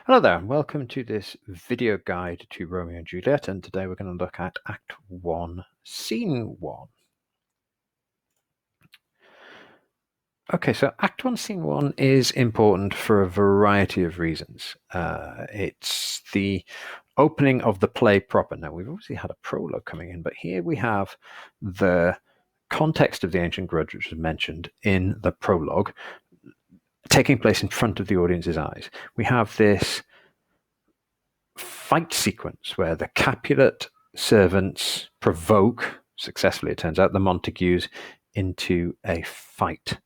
Hello there, and welcome to this video guide to Romeo and Juliet, and today we're going to look at Act 1, Scene 1. Okay, so Act 1, Scene 1 is important for a variety of reasons. It's the opening of the play proper. Now, we've obviously had a prologue coming in, but here we have the context of the ancient grudge, which was mentioned in the prologue, taking place in front of the audience's eyes. We have this fight sequence where the Capulet servants provoke, successfully it turns out, the Montagues into a fight.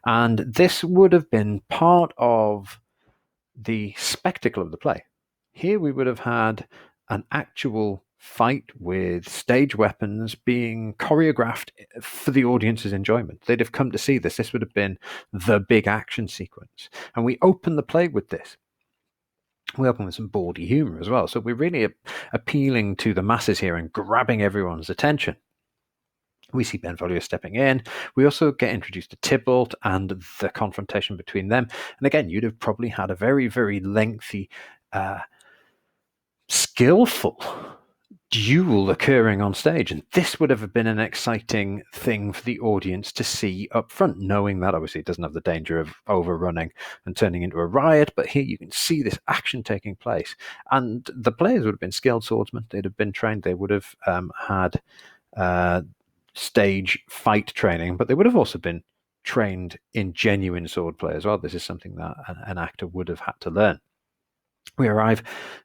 And this would have been part of the spectacle of the play. Here we would have had an actual fight with stage weapons being choreographed for the audience's enjoyment. They'd have come to see this. This would have been the big action sequence. And we open the play with this. We open with some bawdy humor as well. So we're really appealing to the masses here and grabbing everyone's attention. We see Benvolio stepping in. We also get introduced to Tybalt and the confrontation between them. And again, you'd have probably had a very, very lengthy, skillful duel occurring on stage. And this would have been an exciting thing for the audience to see up front, knowing that obviously it doesn't have the danger of overrunning and turning into a riot. But here you can see this action taking place. And the players would have been skilled swordsmen. They'd have been trained. They would have had stage fight training, but they would have also been trained in genuine swordplay as well. This is something that an actor would have had to learn. We arrive,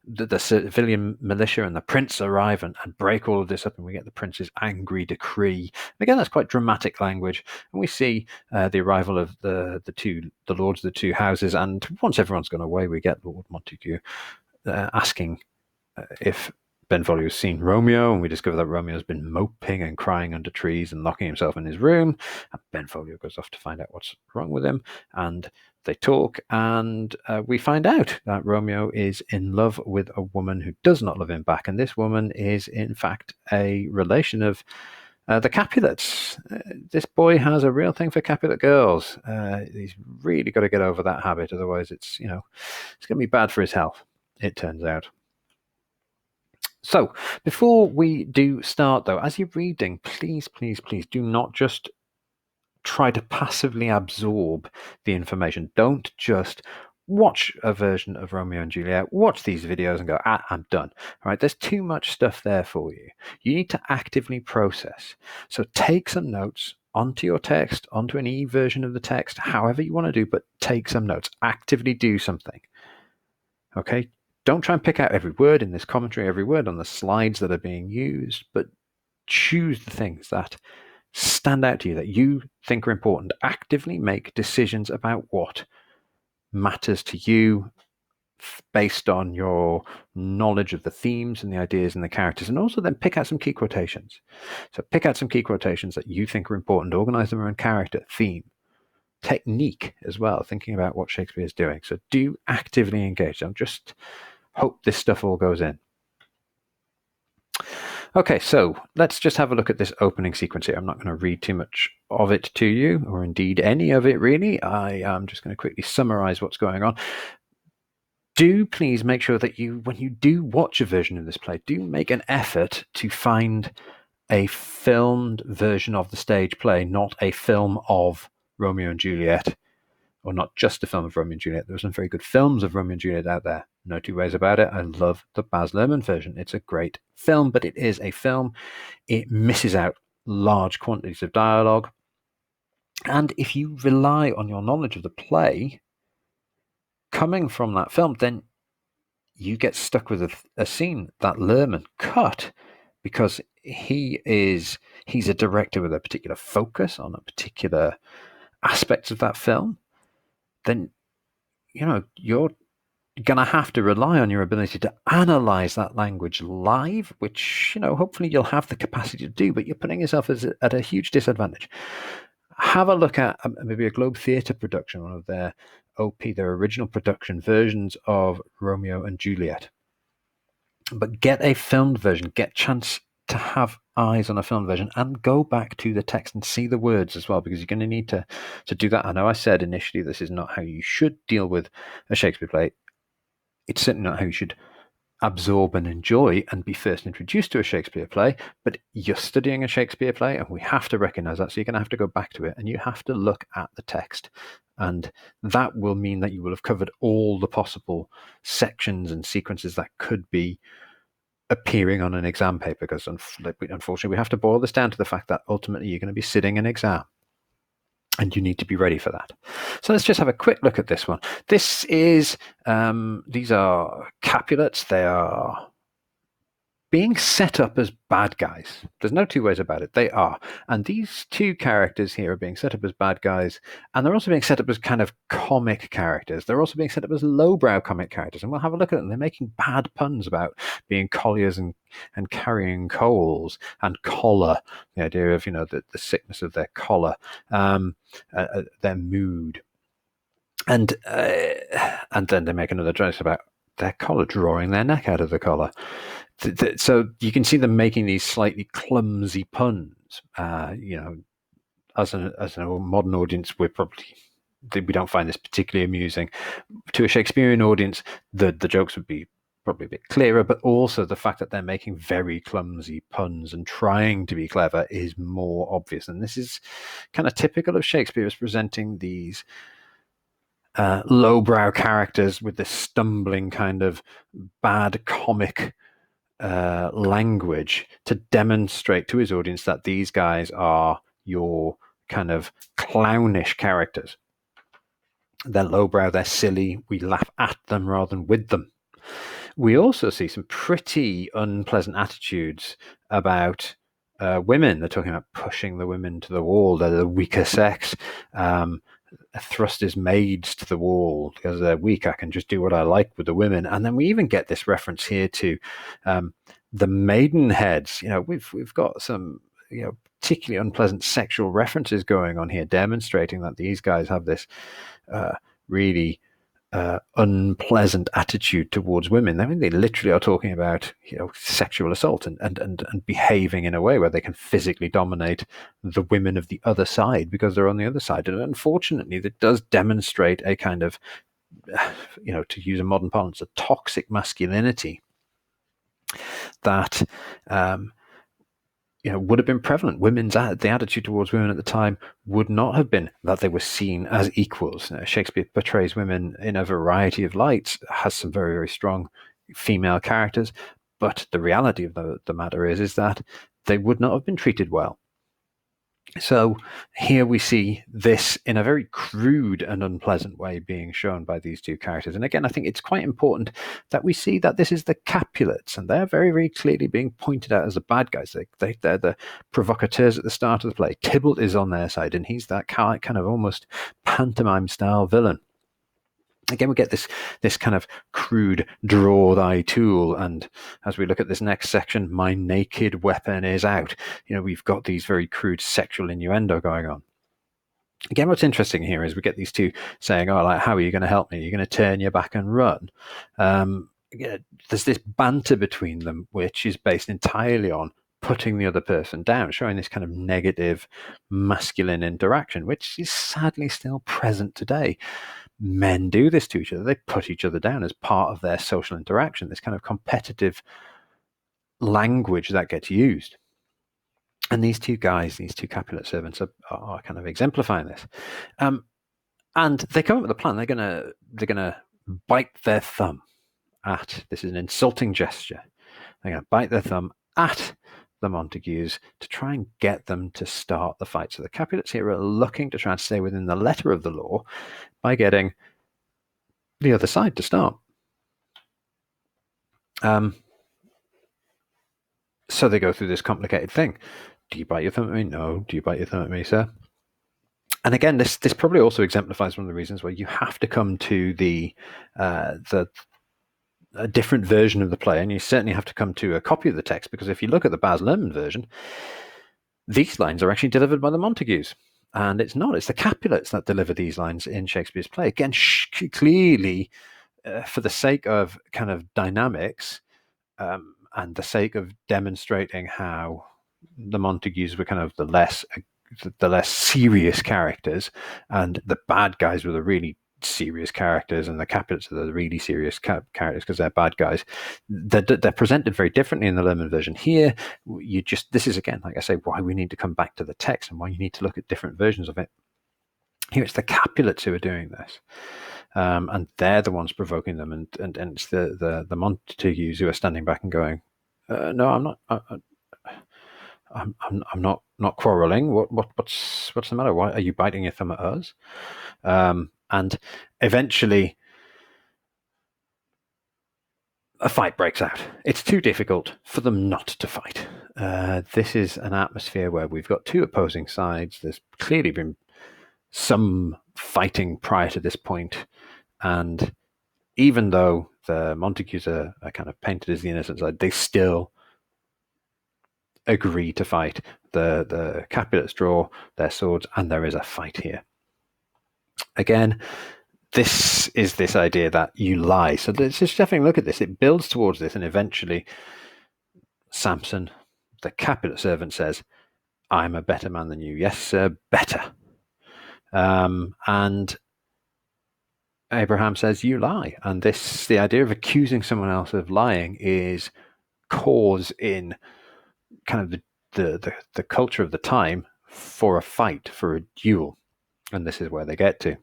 the civilian militia and the prince arrive and break all of this up, and we get the prince's angry decree. And again, that's quite dramatic language. And we see the arrival of the lords of the two houses. And once everyone's gone away, we get Lord Montague asking if Benvolio's seen Romeo, and we discover that Romeo's been moping and crying under trees and locking himself in his room. And Benvolio goes off to find out what's wrong with him, and they talk, and we find out that Romeo is in love with a woman who does not love him back, and this woman is, in fact, a relation of the Capulets. This boy has a real thing for Capulet girls. He's really got to get over that habit, otherwise it's going to be bad for his health, it turns out. So, before we do start, though, as you're reading, please, please, please do not just try to passively absorb the information. Don't just watch a version of Romeo and Juliet, watch these videos and go, I'm done. All right, there's too much stuff there for you. You need to actively process. So take some notes onto your text, onto an e-version of the text, however you want to do, but take some notes. Actively do something. Okay? Don't try and pick out every word in this commentary, every word on the slides that are being used, but choose the things that stand out to you, that you think are important. Actively make decisions about what matters to you based on your knowledge of the themes and the ideas and the characters, and also then pick out some key quotations. So pick out some key quotations that you think are important, organize them around character, theme, technique as well, thinking about what Shakespeare is doing. So do actively engage. Don't just hope this stuff all goes in. Okay, so let's just have a look at this opening sequence here. I'm not going to read too much of it to you, or indeed any of it really. I am just going to quickly summarize what's going on. Do please make sure that when you do watch a version of this play, do make an effort to find a filmed version of the stage play, not a film of Romeo and Juliet, or not just a film of Romeo and Juliet. There are some very good films of Romeo and Juliet out there. No two ways about it. I love the Baz Luhrmann version. It's a great film, but it is a film. It misses out large quantities of dialogue. And if you rely on your knowledge of the play coming from that film, then you get stuck with a scene that Luhrmann cut, because he's a director with a particular focus on a particular aspects of that film. Then you're going to have to rely on your ability to analyze that language live, which hopefully you'll have the capacity to do, but you're putting yourself at a huge disadvantage. Have a look at maybe a Globe Theatre production, one of their original production versions of Romeo and Juliet. But get a filmed version, get a chance to have eyes on a film version, and go back to the text and see the words as well, because you're going to need to do that. I know I said initially this is not how you should deal with a Shakespeare play. It's certainly not how you should absorb and enjoy and be first introduced to a Shakespeare play, but you're studying a Shakespeare play, and we have to recognize that. So you're going to have to go back to it, and you have to look at the text. And that will mean that you will have covered all the possible sections and sequences that could be appearing on an exam paper, because unfortunately we have to boil this down to the fact that ultimately you're going to be sitting an exam, and you need to be ready for that. So let's just have a quick look at this one. This is, these are Capulets. They are being set up as bad guys. There's no two ways about it. They are. And these two characters here are being set up as bad guys, and they're also being set up as kind of comic characters. They're also being set up as lowbrow comic characters, and we'll have a look at them. They're making bad puns about being colliers and carrying coals, and collar, the idea of, the sickness of their collar, their mood. And then they make another joke about their collar, drawing their neck out of the collar. So you can see them making these slightly clumsy puns. As a modern audience, we don't find this particularly amusing. To a Shakespearean audience, the jokes would be probably a bit clearer, but also the fact that they're making very clumsy puns and trying to be clever is more obvious. And this is kind of typical of Shakespeare, as presenting these lowbrow characters with this stumbling kind of bad comic language to demonstrate to his audience that these guys are your kind of clownish characters. They're lowbrow, they're silly, we laugh at them rather than with them. We also see some pretty unpleasant attitudes about women. They're talking about pushing the women to the wall. They're the weaker sex. Thrust his maids to the wall because they're weak. I can just do what I like with the women. And then we even get this reference here to the maidenheads. We've got some particularly unpleasant sexual references going on here, demonstrating that these guys have this really unpleasant attitude towards women. I mean, they literally are talking about sexual assault and behaving in a way where they can physically dominate the women of the other side because they're on the other side. And unfortunately, that does demonstrate a kind of, to use a modern parlance, a toxic masculinity that would have been prevalent. The attitude towards women at the time would not have been that they were seen as equals. Shakespeare portrays women in a variety of lights, has some very, very strong female characters, but the reality of the matter is that they would not have been treated well. So here we see this in a very crude and unpleasant way being shown by these two characters. And again, I think it's quite important that we see that this is the Capulets, and they're very, very clearly being pointed out as the bad guys. They're the provocateurs at the start of the play. Tybalt is on their side, and he's that kind of almost pantomime-style villain. Again, we get this kind of crude draw thy tool, and as we look at this next section, my naked weapon is out. We've got these very crude sexual innuendo going on. Again, what's interesting here is we get these two saying, how are you going to help me? You're going to turn your back and run. There's this banter between them, which is based entirely on putting the other person down, showing this kind of negative masculine interaction, which is sadly still present today. Men do this to each other. They put each other down as part of their social interaction, this kind of competitive language that gets used. And these two Capulet servants are kind of exemplifying this. And they come up with a plan. They're gonna bite their thumb at, this is an insulting gesture, they're gonna bite their thumb at the Montagues to try and get them to start the fight. So the Capulets here are looking to try and stay within the letter of the law by getting the other side to start. So they go through this complicated thing. Do you bite your thumb at me? No. Do you bite your thumb at me, sir? And again, this probably also exemplifies one of the reasons why you have to come to a different version of the play, and you certainly have to come to a copy of the text, because if you look at the Baz Luhrmann version, these lines are actually delivered by the Montagues. And it's the Capulets that deliver these lines in Shakespeare's play. Again, clearly, for the sake of kind of dynamics and the sake of demonstrating how the Montagues were kind of the less serious characters, and the bad guys were the really serious characters, and the Capulets are the really serious characters because they're bad guys. They're presented very differently in the Lerman version. Here, this is again, like I say, why we need to come back to the text and why you need to look at different versions of it. Here, it's the Capulets who are doing this. And they're the ones provoking them, and it's the Montagues who are standing back and going, "No, I'm not. I'm not quarrelling. What's the matter? Why are you biting your thumb at us?" And eventually, a fight breaks out. It's too difficult for them not to fight. This is an atmosphere where we've got two opposing sides. There's clearly been some fighting prior to this point, and even though the Montagues are kind of painted as the innocent side, they still agree to fight. The Capulets draw their swords, and there is a fight here. Again, this is this idea that you lie. So let's just definitely look at this. It builds towards this, and eventually Samson, the Capulet servant, says, "I'm a better man than you." "Yes, sir, better." And Abraham says, "You lie." And the idea of accusing someone else of lying is cause in kind of the culture of the time for a fight, for a duel. And this is where they get to.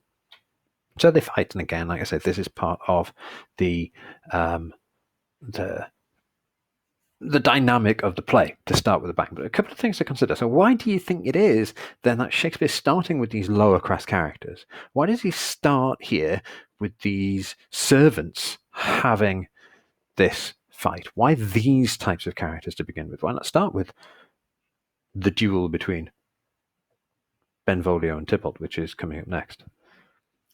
So they fight, and again, like I said, this is part of the dynamic of the play to start with a bang. But a couple of things to consider. So why do you think it is then that Shakespeare's starting with these lower class characters? Why does he start here with these servants having this fight? Why these types of characters to begin with? Why not start with the duel between Benvolio and Tybalt, which is coming up next?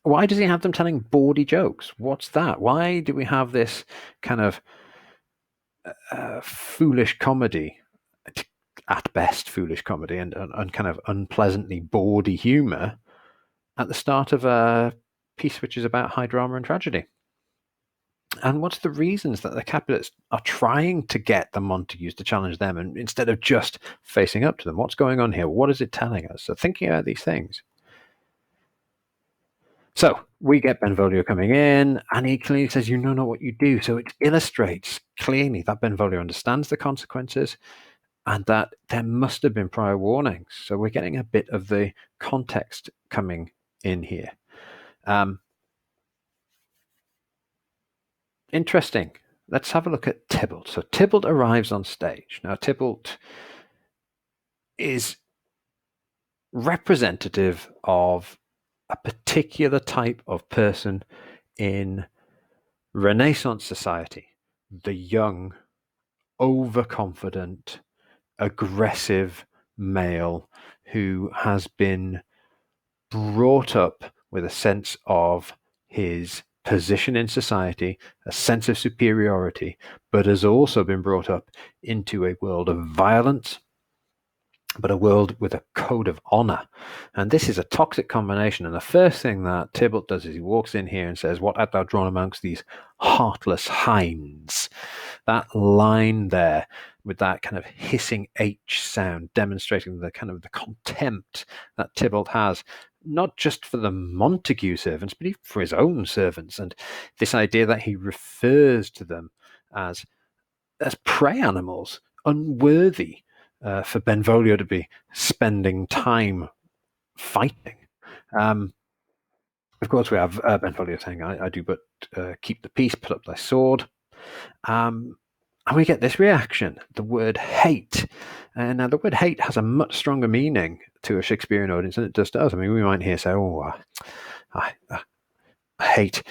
Why does he have them telling bawdy jokes? What's that? Why do we have this kind of foolish comedy, at best foolish comedy, and kind of unpleasantly bawdy humour at the start of a piece which is about high drama and tragedy? And what's the reasons that the Capulets are trying to get the Montagues to challenge them, and instead of just facing up to them? What's going on here? What is it telling us? So thinking about these things. So we get Benvolio coming in, and he clearly says, "You know not what you do." So it illustrates clearly that Benvolio understands the consequences and that there must have been prior warnings. So we're getting a bit of the context coming in here. Interesting. Let's have a look at Tybalt. So Tybalt arrives on stage. Now, Tybalt is representative of a particular type of person in Renaissance society. The young, overconfident, aggressive male who has been brought up with a sense of his position in society, a sense of superiority, but has also been brought up into a world of violence, but a world with a code of honor. And this is a toxic combination. And the first thing that Tybalt does is he walks in here and says, "What art thou drawn amongst these heartless hinds?" That line there with that kind of hissing H sound, demonstrating the kind of the contempt that Tybalt has, not just for the Montague servants, but even for his own servants. And this idea that he refers to them as prey animals, unworthy for Benvolio to be spending time fighting. Of course, we have Benvolio saying, I do but keep the peace, put up thy sword." And we get this reaction, the word hate. And now the word hate has a much stronger meaning to a Shakespearean audience than it does to us. I mean, we might hear say, "Oh, I hate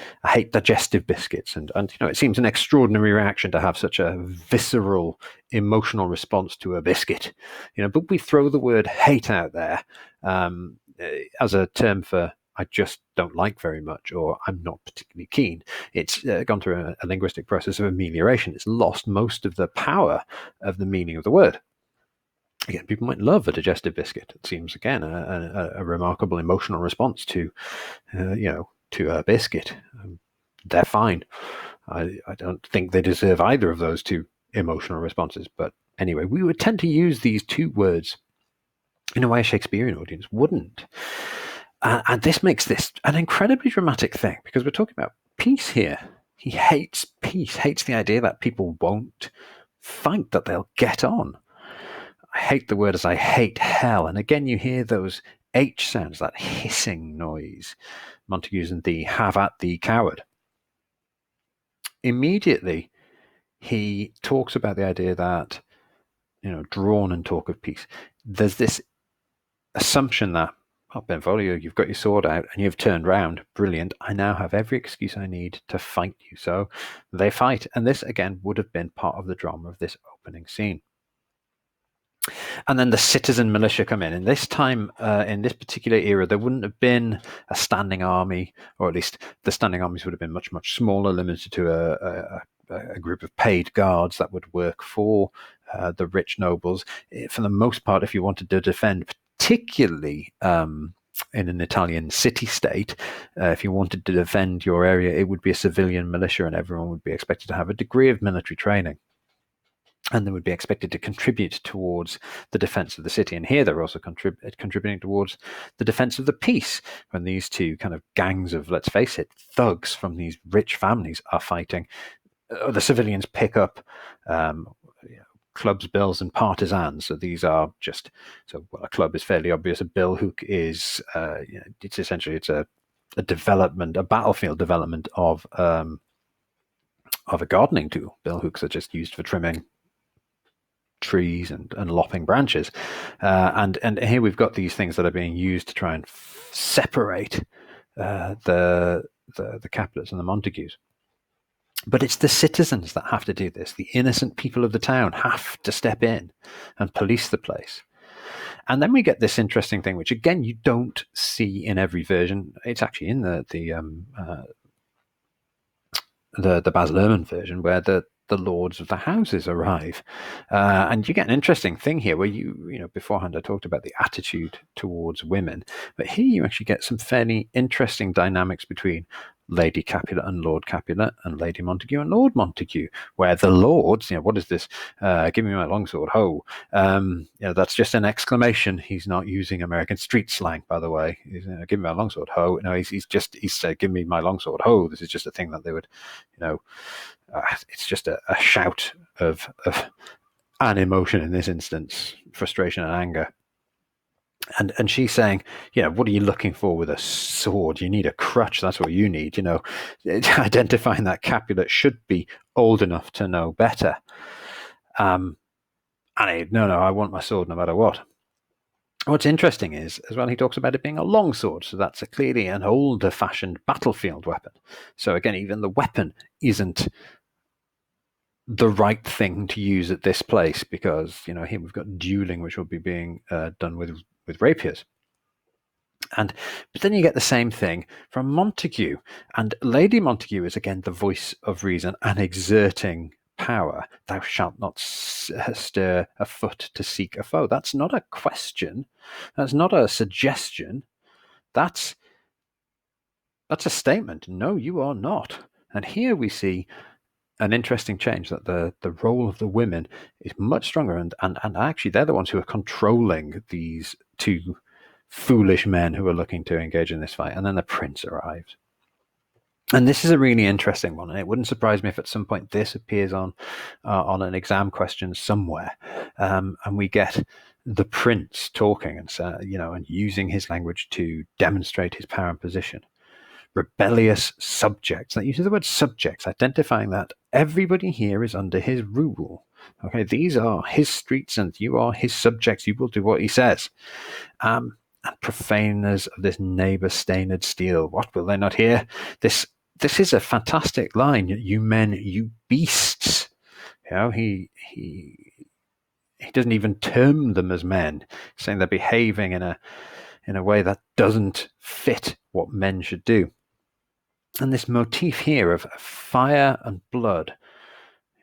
digestive biscuits," and it seems an extraordinary reaction to have such a visceral emotional response to a biscuit, but we throw the word hate out there as a term for "I just don't like very much," or "I'm not particularly keen." It's gone through a linguistic process of amelioration. It's lost most of the power of the meaning of the word. Again, people might love a digestive biscuit. It seems, again, a remarkable emotional response to a biscuit. They're fine. I don't think they deserve either of those two emotional responses. But anyway, we would tend to use these two words in a way a Shakespearean audience wouldn't. And this makes this an incredibly dramatic thing, because we're talking about peace here. He hates peace, hates the idea that people won't fight, that they'll get on. I hate the word as I hate hell. And again, you hear those H sounds, that hissing noise. Montague's and thee, have at thee, coward. Immediately, he talks about the idea that, drawn and talk of peace. There's this assumption that, Benvolio, you've got your sword out and you've turned round. Brilliant. I now have every excuse I need to fight you. So they fight. And this, again, would have been part of the drama of this opening scene. And then the citizen militia come in. And this time, in this particular era, there wouldn't have been a standing army, or at least the standing armies would have been much, much smaller, limited to a group of paid guards that would work for the rich nobles. For the most part, if you wanted to defend, particularly in an Italian city-state, if you wanted to defend your area, it would be a civilian militia, and everyone would be expected to have a degree of military training. And they would be expected to contribute towards the defense of the city. And here they're also contributing towards the defense of the peace, when these two kind of gangs of, let's face it, thugs from these rich families are fighting. The civilians pick up clubs, bills, and partisans. So these are just, a club is fairly obvious. A bill hook is, it's essentially, it's a development, a battlefield development of a gardening tool. Bill hooks are just used for trimming trees and lopping branches, and here we've got these things that are being used to try and separate the Capulets and the Montagues. But it's the citizens that have to do this. The innocent people of the town have to step in and police the place. And then we get this interesting thing, which again you don't see in every version. It's actually in the Baz Luhrmann version, where the lords of the houses arrive, and you get an interesting thing here, where beforehand I talked about the attitude towards women, but here you actually get some fairly interesting dynamics between Lady Capulet and Lord Capulet, and Lady Montague and Lord Montague, where the lords, what is this? Give me my longsword, ho! That's just an exclamation. He's not using American street slang, by the way. He's, give me my longsword, ho! No, he's said, give me my longsword, ho! This is just a thing that they would, it's just a shout of an emotion in this instance, frustration and anger. And she's saying, what are you looking for with a sword? You need a crutch. That's what you need. Identifying that Capulet should be old enough to know better. No, I want my sword no matter what. What's interesting is, as well, he talks about it being a longsword, so that's clearly an older-fashioned battlefield weapon. So again, even the weapon isn't the right thing to use at this place, because here we've got dueling, which will be being done with rapiers. But then you get the same thing from Montague, and Lady Montague is again the voice of reason and exerting power. Thou shalt not stir a foot to seek a foe. That's not a question. That's not a suggestion. That's a statement. No, you are not. And here we see an interesting change, that the role of the women is much stronger, and actually they're the ones who are controlling these two foolish men who are looking to engage in this fight. And then the prince arrives. And this is a really interesting one, and it wouldn't surprise me if at some point this appears on an exam question somewhere, and we get the prince talking and and using his language to demonstrate his power and position. Rebellious subjects. That uses the word subjects, identifying that everybody here is under his rule. Okay, these are his streets and you are his subjects. You will do what he says. And profaners of this neighbor-stained steel. What will they not hear? This is a fantastic line. You men, you beasts. He doesn't even term them as men, saying they're behaving in a way that doesn't fit what men should do. And this motif here of fire and blood,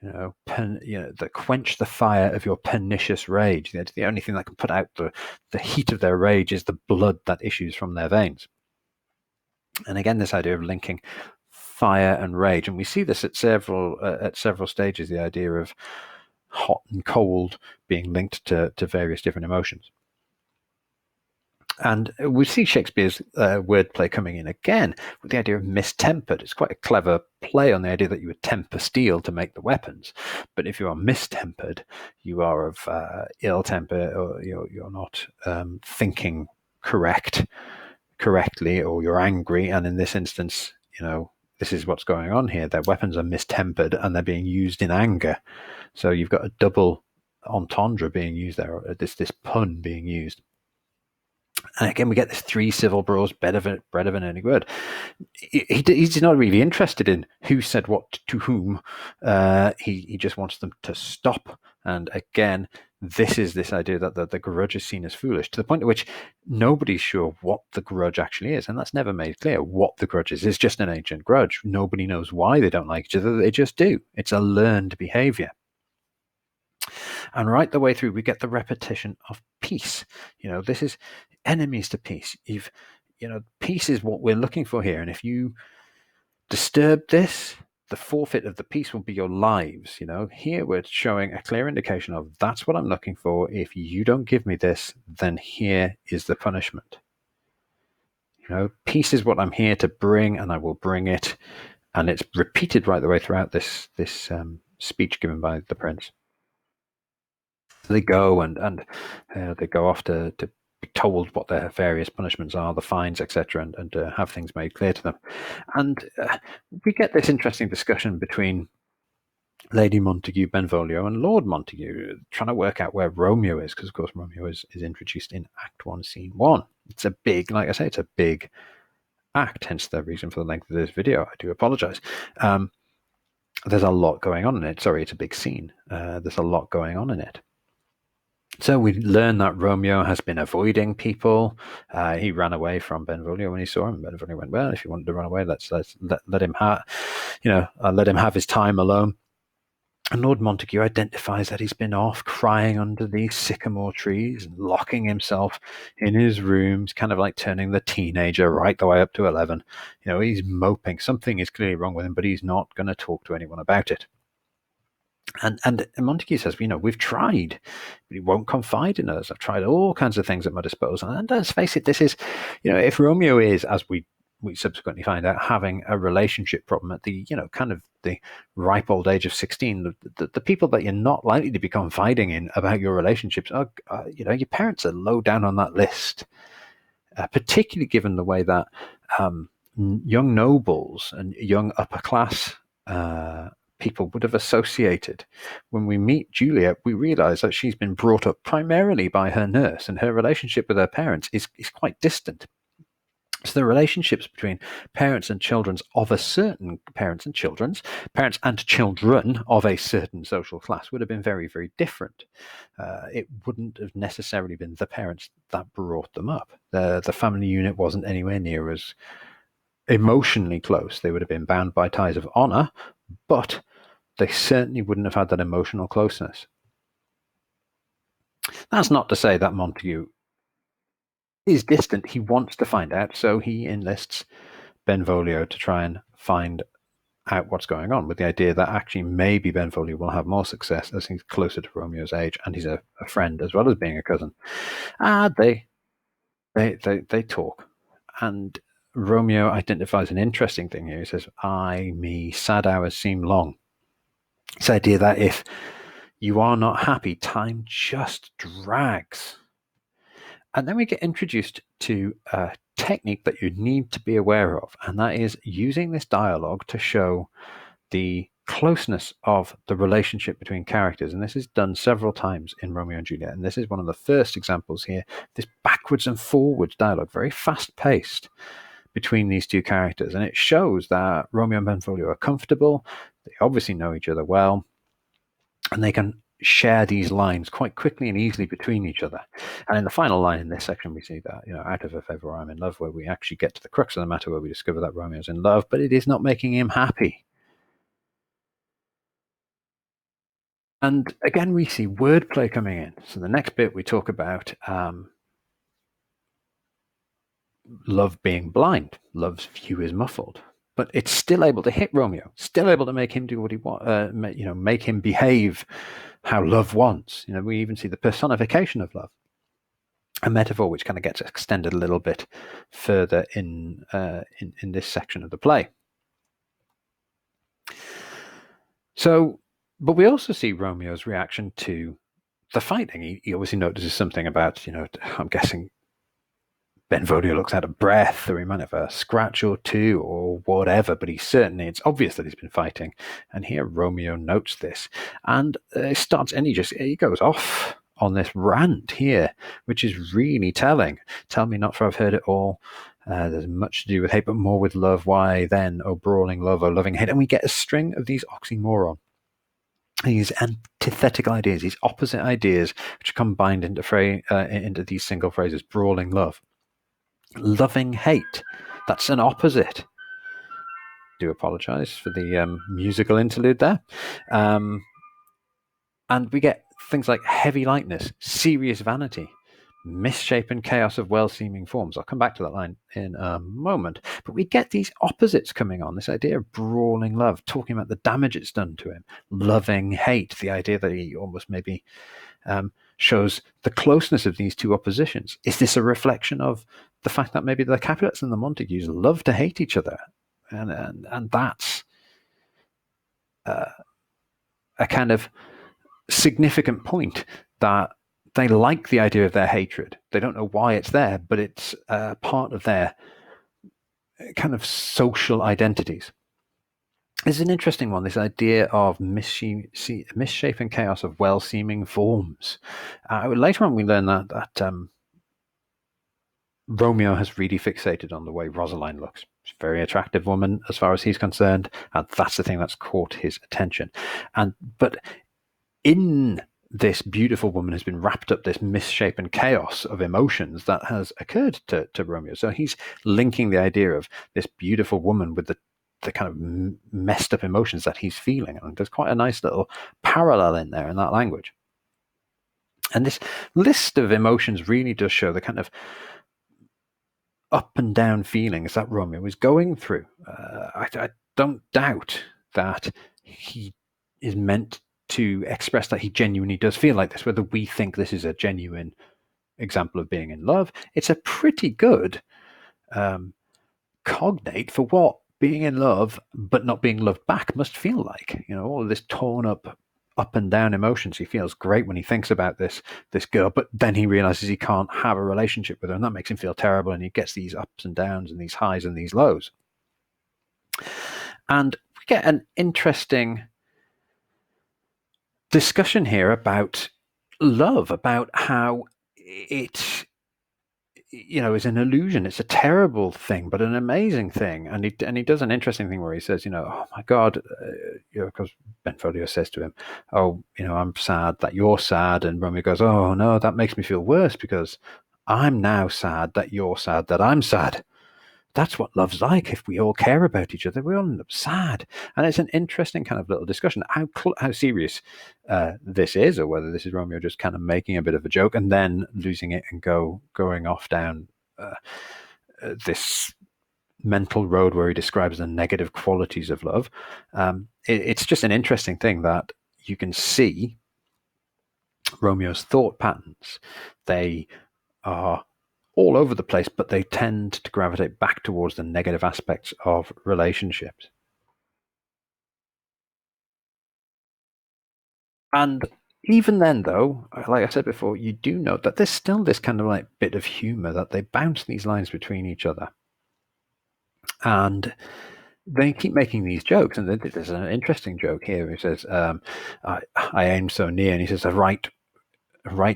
that quench the fire of your pernicious rage. The only thing that can put out the heat of their rage is the blood that issues from their veins. And again, this idea of linking fire and rage, and we see this at several stages. The idea of hot and cold being linked to various different emotions. And we see Shakespeare's wordplay coming in again with the idea of mistempered. It's quite a clever play on the idea that you would temper steel to make the weapons. But if you are mistempered, you are of ill temper, or you're not thinking correctly, or you're angry. And in this instance, this is what's going on here. Their weapons are mistempered and they're being used in anger. So you've got a double entendre being used there, or this pun being used. And again, we get this three civil brawls, bred of an early word. He's not really interested in who said what to whom. He just wants them to stop. And again, this is this idea that the grudge is seen as foolish, to the point at which nobody's sure what the grudge actually is. And that's never made clear what the grudge is. It's just an ancient grudge. Nobody knows why they don't like each other. They just do. It's a learned behavior. And right the way through, we get the repetition of peace. This is enemies to peace. Peace is what we're looking for here. And if you disturb this, the forfeit of the peace will be your lives. Here we're showing a clear indication of that's what I'm looking for. If you don't give me this, then here is the punishment. Peace is what I'm here to bring, and I will bring it. And it's repeated right the way throughout this speech given by the prince. They go and they go off to be told what their various punishments are, the fines, etc., and have things made clear to them. And we get this interesting discussion between Lady Montague, Benvolio, and Lord Montague, trying to work out where Romeo is, because of course Romeo is introduced in Act 1, Scene 1. It's a big, like I say, it's a big act, hence the reason for the length of this video. I do apologize. There's a lot going on in it. Sorry, it's a big scene. There's a lot going on in it. So we learn that Romeo has been avoiding people. He ran away from Benvolio when he saw him. Benvolio went, well, if you wanted to run away, let's let him let him have his time alone. And Lord Montague identifies that he's been off crying under these sycamore trees and locking himself in his rooms, kind of like turning the teenager right the way up to 11. He's moping. Something is clearly wrong with him, but he's not going to talk to anyone about it. And Montague says, we've tried, but he won't confide in us. I've tried all kinds of things at my disposal. And let's face it, this is, if Romeo is, as we subsequently find out, having a relationship problem at the, kind of the ripe old age of 16, the people that you're not likely to be confiding in about your relationships are, your parents are low down on that list, particularly given the way that young nobles and young upper class people would have associated. When we meet Juliet, we realize that she's been brought up primarily by her nurse, and her relationship with her parents is quite distant. So the relationships between parents and children of a certain parents and children of a certain social class would have been very, very different. It wouldn't have necessarily been the parents that brought them up. The family unit wasn't anywhere near as emotionally close. They would have been bound by ties of honor, but they certainly wouldn't have had that emotional closeness. That's not to say that Montague is distant. He wants to find out, so he enlists Benvolio to try and find out what's going on, with the idea that actually maybe Benvolio will have more success as he's closer to Romeo's age, and he's a friend as well as being a cousin. They talk, and Romeo identifies an interesting thing here. He says, sad hours seem long. This idea that if you are not happy, time just drags. And then we get introduced to a technique that you need to be aware of, and that is using this dialogue to show the closeness of the relationship between characters. And this is done several times in Romeo and Juliet, and this is one of the first examples here. This backwards and forwards dialogue, very fast-paced, between these two characters, and it shows that Romeo and Benvolio are comfortable. They obviously know each other well, and they can share these lines quite quickly and easily between each other. And in the final line in this section, we see that, out of if ever I'm in love, where we actually get to the crux of the matter, where we discover that Romeo's in love, but it is not making him happy. And again, we see wordplay coming in. So the next bit we talk about love being blind. Love's view is muffled. But it's still able to hit Romeo, still able to make him do what he wants, make him behave how love wants. We even see the personification of love. a metaphor which kind of gets extended a little bit further in this section of the play. So, but we also see Romeo's reaction to the fighting. He obviously notices something about, I'm guessing Benvolio looks out of breath, or he might have a scratch or two, or whatever, but it's obvious that he's been fighting. And here Romeo notes this, and he goes off on this rant here, which is really telling. Tell me not, for I've heard it all. There's much to do with hate, but more with love. Why then, oh brawling love, oh loving hate? And we get a string of these oxymoron, these antithetical ideas, these opposite ideas, which are combined into these single phrases: brawling love, loving hate. That's an opposite. Do apologize for the musical interlude there. And we get things like heavy lightness, serious vanity, misshapen chaos of well-seeming forms. I'll come back to that line in a moment. But we get these opposites coming on, this idea of brawling love, talking about the damage it's done to him, loving hate, the idea that he almost maybe shows the closeness of these two oppositions. Is this a reflection of the fact that maybe the Capulets and the Montagues love to hate each other? And that's a kind of significant point, that they like the idea of their hatred. They don't know why it's there, but it's part of their kind of social identities. This is an interesting one, this idea of misshapen chaos of well-seeming forms. Later on we learn that Romeo has really fixated on the way Rosaline looks. She's a very attractive woman as far as he's concerned, and that's the thing that's caught his attention. But in this beautiful woman has been wrapped up this misshapen chaos of emotions that has occurred to Romeo. So he's linking the idea of this beautiful woman with the kind of messed up emotions that he's feeling. And there's quite a nice little parallel in there in that language. And this list of emotions really does show the kind of up and down feelings that Romeo is going through. I don't doubt that he is meant to express that he genuinely does feel like this. Whether we think this is a genuine example of being in love, it's a pretty good cognate for what being in love but not being loved back must feel like. All of this torn up and down emotions. He feels great when he thinks about this girl, but then he realizes he can't have a relationship with her, and that makes him feel terrible, and he gets these ups and downs and these highs and these lows. And we get an interesting discussion here about love, about how it is an illusion. It's a terrible thing, but an amazing thing. And he does an interesting thing where he says, oh my God, because Benvolio says to him, oh, I'm sad that you're sad. And Romeo goes, oh no, that makes me feel worse, because I'm now sad that you're sad that I'm sad. That's what love's like. If we all care about each other, we all end up sad. And it's an interesting kind of little discussion, how serious this is, or whether this is Romeo just kind of making a bit of a joke and then losing it and going off down this mental road where he describes the negative qualities of love. It's just an interesting thing that you can see Romeo's thought patterns. They are all over the place, but they tend to gravitate back towards the negative aspects of relationships. And even then, though, like I said before, you do note that there's still this kind of like bit of humor, that they bounce these lines between each other. And they keep making these jokes. And there's an interesting joke here. He says, I aim so near. And he says, a right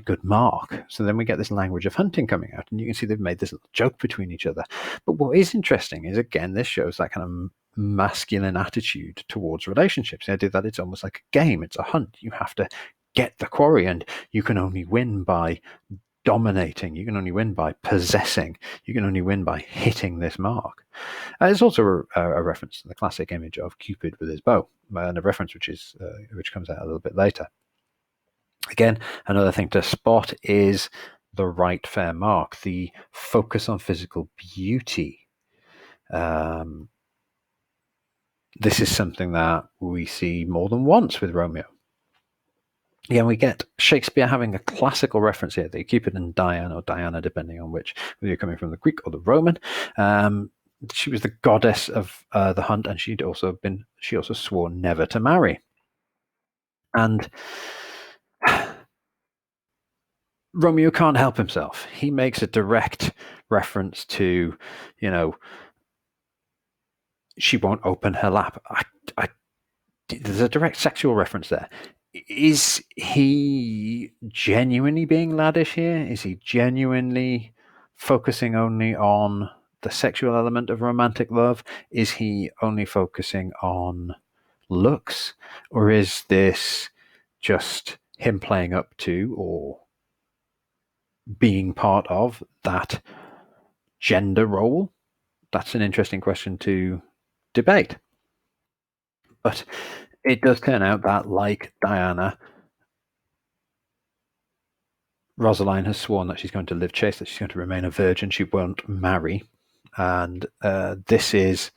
good mark. So then we get this language of hunting coming out, and you can see they've made this little joke between each other. But what is interesting is, again, this shows that kind of masculine attitude towards relationships. The idea that it's almost like a game, it's a hunt. You have to get the quarry, and you can only win by dominating. You can only win by possessing. You can only win by hitting this mark. There's also a reference to the classic image of Cupid with his bow, and a reference which comes out a little bit later. Again, another thing to spot is the right fair mark, the focus on physical beauty. This is something that we see more than once with Romeo. Again, we get Shakespeare having a classical reference here, the Cupid and Diane, or Diana, depending on whether you're coming from the Greek or the Roman. She was the goddess of the hunt, and she also swore never to marry. And Romeo can't help himself. He makes a direct reference to, she won't open her lap. There's a direct sexual reference there. Is he genuinely being laddish here? Is he genuinely focusing only on the sexual element of romantic love? Is he only focusing on looks? Or is this just him playing up to or being part of that gender role? That's an interesting question to debate. But it does turn out that, like Diana, Rosaline has sworn that she's going to live chaste, that she's going to remain a virgin, she won't marry. And this is,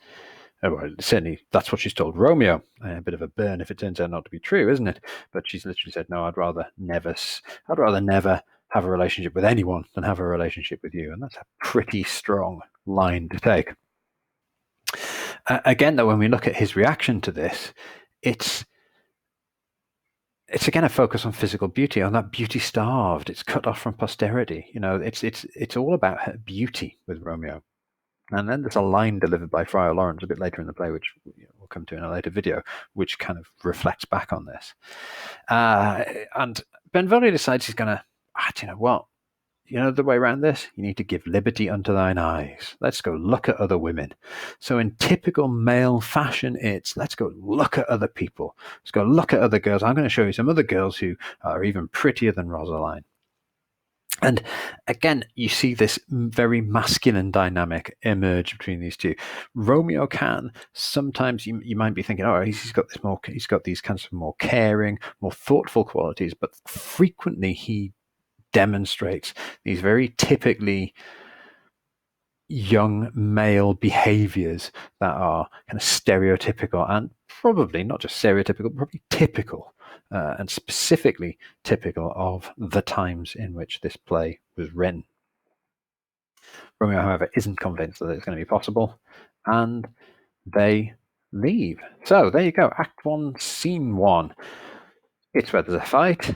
well, certainly that's what she's told Romeo. A bit of a burn if it turns out not to be true, isn't it? But she's literally said, no, I'd rather never have a relationship with anyone than have a relationship with you. And that's a pretty strong line to take. Again, though, when we look at his reaction to this, it's again a focus on physical beauty, on that beauty starved. It's cut off from posterity. It's all about her beauty with Romeo. And then there's a line delivered by Friar Lawrence a bit later in the play, which we'll come to in a later video, which kind of reflects back on this. And Benvolio decides he's going to, do you know what? You know the way around this? You need to give liberty unto thine eyes. Let's go look at other women. So in typical male fashion, it's let's go look at other people. Let's go look at other girls. I'm going to show you some other girls who are even prettier than Rosaline. And again, you see this very masculine dynamic emerge between these two. Romeo can sometimes you might be thinking, oh, he's got these kinds of more caring, more thoughtful qualities, but frequently he demonstrates these very typically young male behaviors that are kind of stereotypical and probably not just stereotypical, probably typical. And specifically typical of the times in which this play was written. Romeo, however, isn't convinced that it's going to be possible, and they leave. So there you go, Act 1, Scene 1. It's where there's a fight.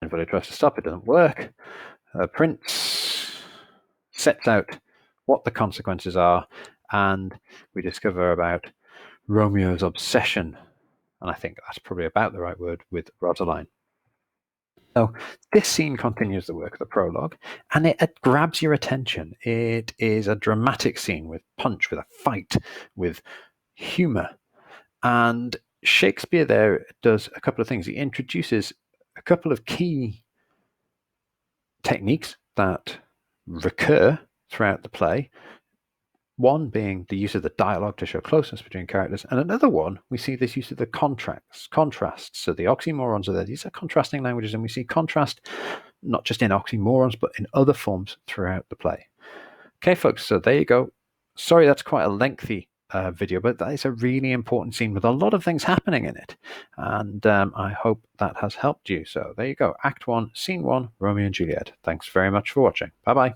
Everybody tries to stop, it doesn't work. Prince sets out what the consequences are, and we discover about Romeo's obsession, and I think that's probably about the right word, with Rosaline. So this scene continues the work of the prologue, and it grabs your attention. It is a dramatic scene with punch, with a fight, with humor. And Shakespeare there does a couple of things. He introduces a couple of key techniques that recur throughout the play. One being the use of the dialogue to show closeness between characters, and another one, we see this use of the contrasts. So the oxymorons are there. These are contrasting languages, and we see contrast not just in oxymorons, but in other forms throughout the play. Okay, folks, so there you go. Sorry, that's quite a lengthy video, but that is a really important scene with a lot of things happening in it, and I hope that has helped you. So there you go, Act 1, Scene 1, Romeo and Juliet. Thanks very much for watching. Bye-bye.